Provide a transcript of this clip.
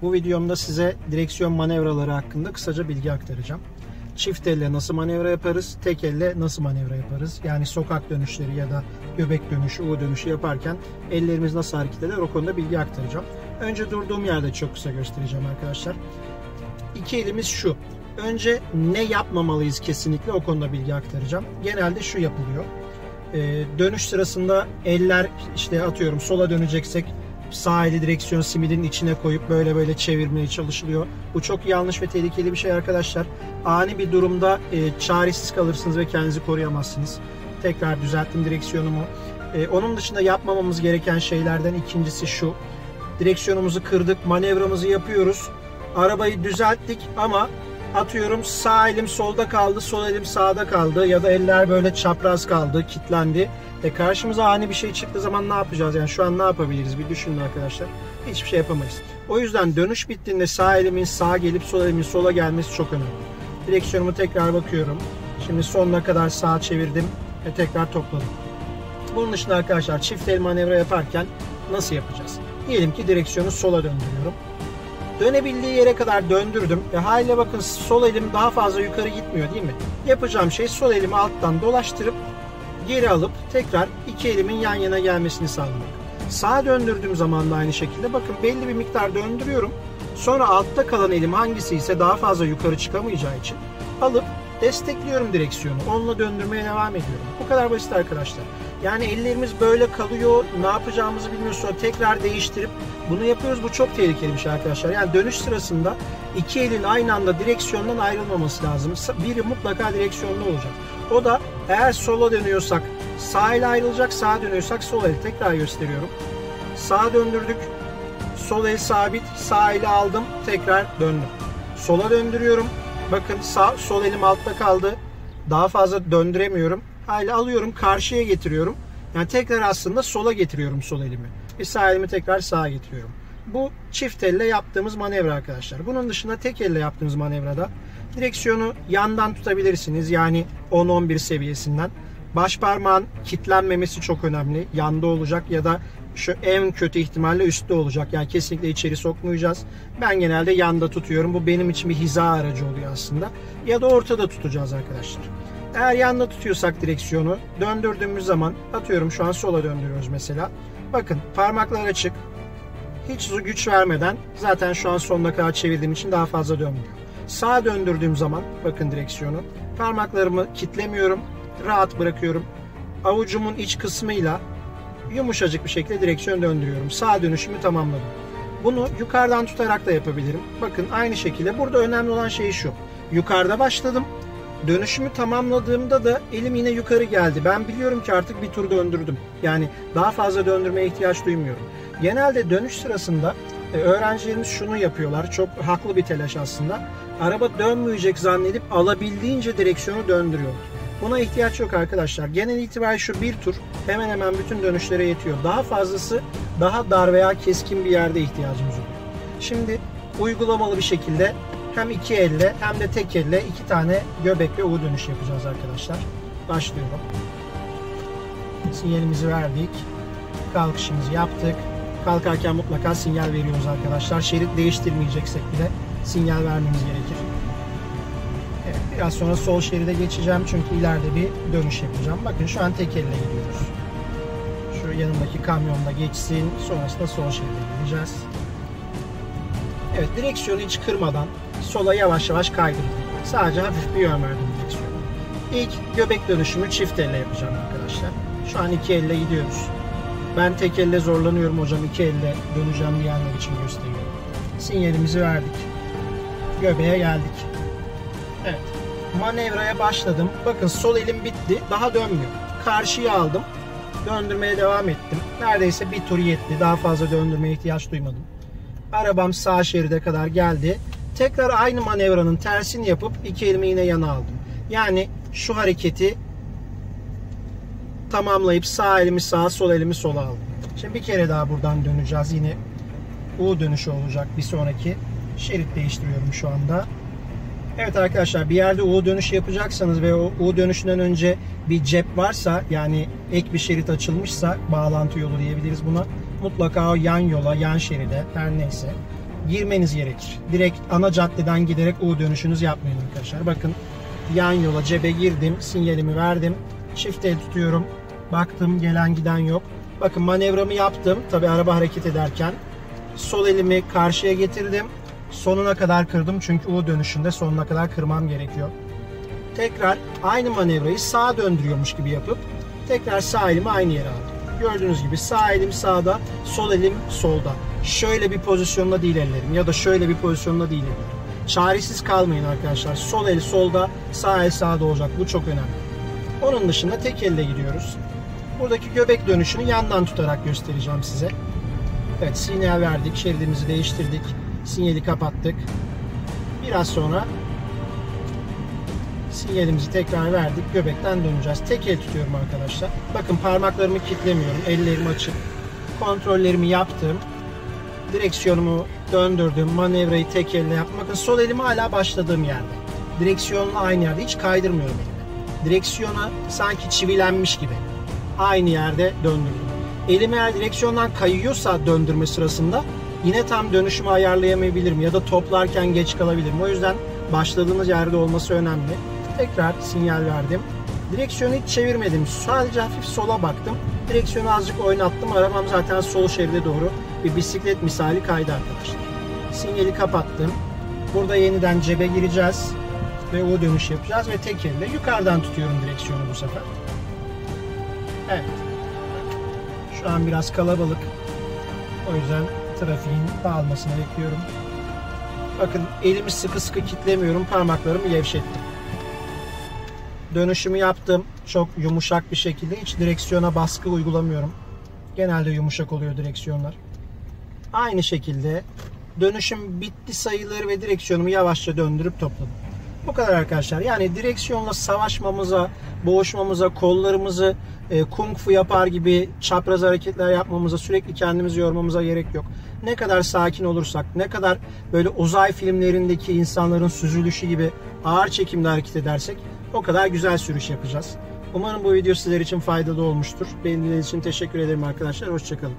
Bu videomda size direksiyon manevraları hakkında kısaca bilgi aktaracağım. Çift elle nasıl manevra yaparız, tek elle nasıl manevra yaparız? Yani sokak dönüşleri ya da göbek dönüşü, U dönüşü yaparken ellerimiz nasıl hareket eder o konuda bilgi aktaracağım. Önce durduğum yerde çok kısa göstereceğim arkadaşlar. İki elimiz şu. Önce ne yapmamalıyız kesinlikle o konuda bilgi aktaracağım. Genelde şu yapılıyor. Dönüş sırasında eller işte atıyorum sola döneceksek sağ eli direksiyon simidin içine koyup böyle çevirmeye çalışılıyor. Bu çok yanlış ve tehlikeli bir şey arkadaşlar. Ani bir durumda çaresiz kalırsınız ve kendinizi koruyamazsınız. Tekrar düzelttim direksiyonumu. Onun dışında yapmamamız gereken şeylerden ikincisi şu. Direksiyonumuzu kırdık, manevramızı yapıyoruz. Arabayı düzelttik ama atıyorum sağ elim solda kaldı, sol elim sağda kaldı ya da eller böyle çapraz kaldı, kilitlendi. Karşımıza ani bir şey çıktığı zaman ne yapacağız? Yani şu an ne yapabiliriz? Bir düşünün arkadaşlar. Hiçbir şey yapamayız. O yüzden dönüş bittiğinde sağ elimin sağa gelip sol elimin sola gelmesi çok önemli. Direksiyonumu tekrar bakıyorum. Şimdi sonuna kadar sağa çevirdim ve tekrar topladım. Bunun dışında arkadaşlar çift el manevra yaparken nasıl yapacağız? Diyelim ki direksiyonu sola döndürüyorum. Dönebildiği yere kadar döndürdüm. Haliyle bakın sol elim daha fazla yukarı gitmiyor değil mi? Yapacağım şey sol elimi alttan dolaştırıp geri alıp tekrar iki elimin yan yana gelmesini sağlamak. Sağa döndürdüğüm zaman da aynı şekilde bakın belli bir miktar döndürüyorum. Sonra altta kalan elim hangisi ise daha fazla yukarı çıkamayacağı için alıp destekliyorum direksiyonu. Onunla döndürmeye devam ediyorum. Bu kadar basit arkadaşlar. Yani ellerimiz böyle kalıyor. Ne yapacağımızı bilmiyoruz. Sonra tekrar değiştirip bunu yapıyoruz. Bu çok tehlikeli bir şey arkadaşlar. Yani dönüş sırasında iki elin aynı anda direksiyondan ayrılmaması lazım. Biri mutlaka direksiyonda olacak. O da eğer sola dönüyorsak sağ ile ayrılacak, sağa dönüyorsak sol el. Tekrar gösteriyorum. Sağa döndürdük. Sol el sabit. Sağ ile aldım. Tekrar döndüm. Sola döndürüyorum. Bakın sol elim altta kaldı. Daha fazla döndüremiyorum. Hala alıyorum. Karşıya getiriyorum. Yani tekrar aslında sola getiriyorum sol elimi. Ve sağ elimi tekrar sağa getiriyorum. Bu çift elle yaptığımız manevra arkadaşlar. Bunun dışında tek elle yaptığımız manevrada direksiyonu yandan tutabilirsiniz. Yani 10-11 seviyesinden. Baş parmağın kilitlenmemesi çok önemli. Yanda olacak ya da şu en kötü ihtimalle üstte olacak. Yani kesinlikle içeri sokmayacağız. Ben genelde yanda tutuyorum. Bu benim için bir hiza aracı oluyor aslında. Ya da ortada tutacağız arkadaşlar. Eğer yanda tutuyorsak direksiyonu döndürdüğümüz zaman atıyorum şu an sola döndürüyoruz mesela. Bakın parmaklar açık. Hiç güç vermeden zaten şu an sonuna kadar çevirdiğim için daha fazla dönmüyor. Sağa döndürdüğüm zaman bakın direksiyonu parmaklarımı kilitlemiyorum. Rahat bırakıyorum. Avucumun iç kısmıyla yumuşacık bir şekilde direksiyon döndürüyorum. Sağ dönüşümü tamamladım. Bunu yukarıdan tutarak da yapabilirim. Bakın aynı şekilde burada önemli olan şey şu. Yukarıda başladım. Dönüşümü tamamladığımda da elim yine yukarı geldi. Ben biliyorum ki artık bir tur döndürdüm. Yani daha fazla döndürmeye ihtiyaç duymuyorum. Genelde dönüş sırasında öğrencilerimiz şunu yapıyorlar. Çok haklı bir telaş aslında. Araba dönmeyecek zannedip alabildiğince direksiyonu döndürüyorlar. Buna ihtiyaç yok arkadaşlar. Genel itibariyle şu bir tur hemen hemen bütün dönüşlere yetiyor. Daha fazlası daha dar veya keskin bir yerde ihtiyacımız oluyor. Şimdi uygulamalı bir şekilde hem iki elle hem de tek elle iki tane göbek ve U dönüş yapacağız arkadaşlar. Başlıyorum. Sinyalimizi verdik. Kalkışımızı yaptık. Kalkarken mutlaka sinyal veriyoruz arkadaşlar. Şerit değiştirmeyeceksek bile sinyal vermemiz gerekir. Evet, biraz sonra sol şeride geçeceğim çünkü ileride bir dönüş yapacağım. Bakın şu an tek elle gidiyoruz. Şu yanımdaki kamyonda geçsin. Sonrasında sol şeride gideceğiz. Evet, direksiyonu hiç kırmadan sola yavaş yavaş kaydırdım. Sadece hafif bir yön verdim direksiyonu. İlk göbek dönüşümü çift elle yapacağım arkadaşlar. Şu an iki elle gidiyoruz. Ben tek elle zorlanıyorum hocam. İki elle döneceğim diyenler için gösteriyorum. Sinyalimizi verdik. Göbeğe geldik. Evet. Manevraya başladım. Bakın sol elim bitti. Daha dönmüyor. Karşıya aldım. Döndürmeye devam ettim. Neredeyse bir tur yetti. Daha fazla döndürmeye ihtiyaç duymadım. Arabam sağ şeride kadar geldi. Tekrar aynı manevranın tersini yapıp iki elimi yine yana aldım. Yani şu hareketi tamamlayıp sağ elimi sağa, sol elimi sola aldım. Şimdi bir kere daha buradan döneceğiz. Yine U dönüşü olacak bir sonraki. Şerit değiştiriyorum şu anda. Evet arkadaşlar, bir yerde U dönüşü yapacaksanız ve o U dönüşünden önce bir cep varsa, yani ek bir şerit açılmışsa, bağlantı yolu diyebiliriz buna. Mutlaka o yan yola, yan şeride, her neyse girmeniz gerekir. Direkt ana caddeden giderek U dönüşünüzü yapmayın arkadaşlar. Bakın yan yola cebe girdim, sinyalimi verdim. Çift el tutuyorum. Baktım gelen giden yok. Bakın manevramı yaptım. Tabi araba hareket ederken. Sol elimi karşıya getirdim. Sonuna kadar kırdım. Çünkü U dönüşünde sonuna kadar kırmam gerekiyor. Tekrar aynı manevrayı sağa döndürüyormuş gibi yapıp tekrar sağ elimi aynı yere aldım. Gördüğünüz gibi sağ elim sağda, sol elim solda. Şöyle bir pozisyonda değil ellerim ya da şöyle bir pozisyonda değil ellerim. Çaresiz kalmayın arkadaşlar. Sol el solda, sağ el sağda olacak. Bu çok önemli. Onun dışında tek elle gidiyoruz. Buradaki göbek dönüşünü yandan tutarak göstereceğim size. Evet, sinyal verdik, şeridimizi değiştirdik. Sinyali kapattık. Biraz sonra sinyalimizi tekrar verdik. Göbekten döneceğiz. Tek el tutuyorum arkadaşlar. Bakın parmaklarımı kilitlemiyorum. Ellerim açık. Kontrollerimi yaptım. Direksiyonumu döndürdüm. Manevrayı tek elle yaptım. Bakın sol elim hala başladığım yerde. Direksiyonla aynı yerde. Hiç kaydırmıyorum elimi. Direksiyona sanki çivilenmiş gibi. Aynı yerde döndürdüm. Elim eğer direksiyondan kayıyorsa döndürme sırasında yine tam dönüşümü ayarlayamayabilirim ya da toplarken geç kalabilirim. O yüzden başladığınız yerde olması önemli. Tekrar sinyal verdim. Direksiyonu hiç çevirmedim. Sadece hafif sola baktım. Direksiyonu azıcık oynattım. Arabam zaten sol şeride doğru bir bisiklet misali kaydı arkadaşlar. Sinyali kapattım. Burada yeniden cebe gireceğiz. Ve o dönüş yapacağız ve tek elle yukarıdan tutuyorum direksiyonu bu sefer. Evet. Şu an biraz kalabalık. O yüzden trafiğin dağılmasını bekliyorum. Bakın elimi sıkı sıkı kilitlemiyorum. Parmaklarımı gevşettim. Dönüşümü yaptım. Çok yumuşak bir şekilde. Hiç direksiyona baskı uygulamıyorum. Genelde yumuşak oluyor direksiyonlar. Aynı şekilde dönüşüm bitti sayılır ve direksiyonumu yavaşça döndürüp topladım. Bu kadar arkadaşlar. Yani direksiyonla savaşmamıza, boğuşmamıza, kollarımızı kung fu yapar gibi çapraz hareketler yapmamıza, sürekli kendimizi yormamıza gerek yok. Ne kadar sakin olursak, ne kadar böyle uzay filmlerindeki insanların süzülüşü gibi ağır çekimde hareket edersek o kadar güzel sürüş yapacağız. Umarım bu video sizler için faydalı olmuştur. Beğendiğiniz için teşekkür ederim arkadaşlar. Hoşça kalın.